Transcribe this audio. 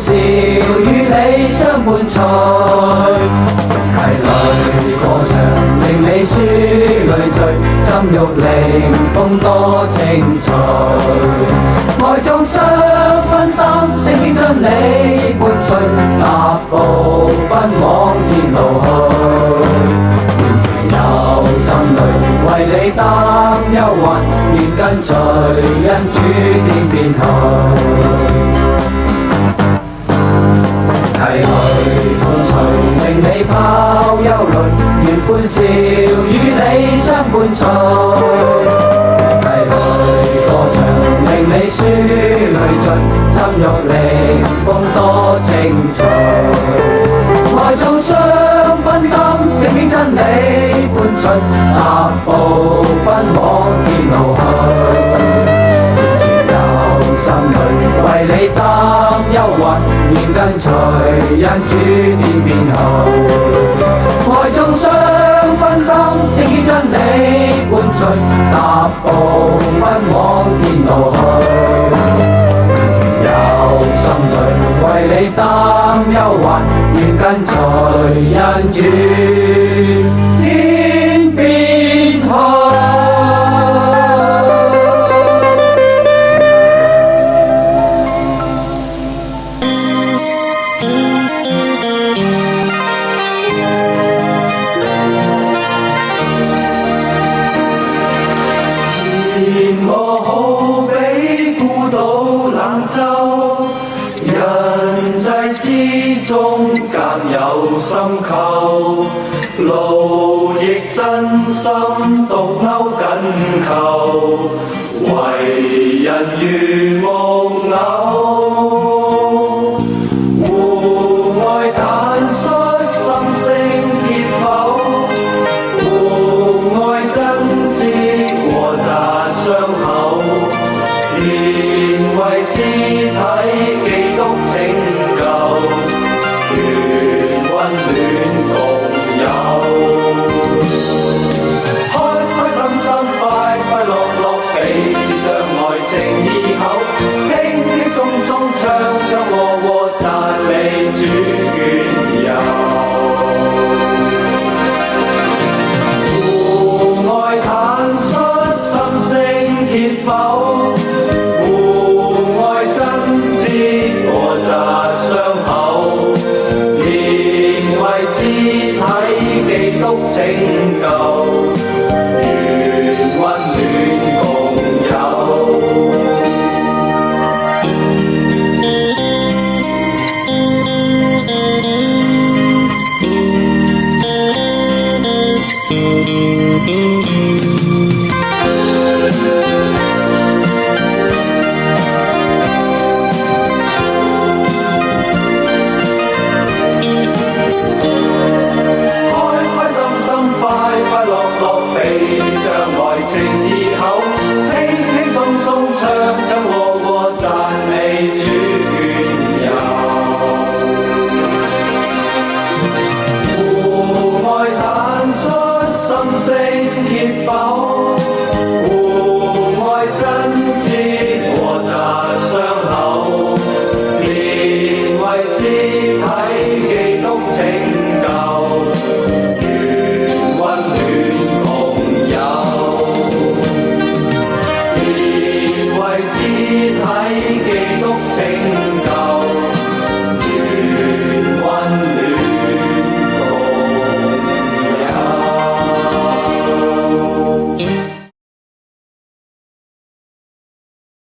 笑與你相伴隨，溪裏歌唱令你書裏醉，浸浴靈風多情趣，愛眾相分擔，聖經將你伴隨，踏步奔往天路去。有心裏為你擔憂患，願跟隨因主天邊去。溪裏歡隨令你拋憂慮，願歡笑與你相伴隨。溪裏歌唱令你書裏醉，浸浴靈風多情趣，愛眾相分擔，聖經真理伴隨，踏步奔往天路去。有心裏為你擔憂患，願跟隨因主天邊去。愛眾相分擔，聖經真理伴隨，踏步奔往天路去。有心裏為你擔憂患，願跟隨因主天邊去。我好比孤島冷舟，人際之中隔有深溝，勞役身心獨勾緊扣，為人如木偶。戶外坦率心聲結否，戶外真知和雜傷口，連為肢體基督拯救，願溫暖共有。開開心心快快樂樂，彼此相愛情義厚，輕輕鬆鬆唱唱和和讚美主願有。戶外坦率心聲結否，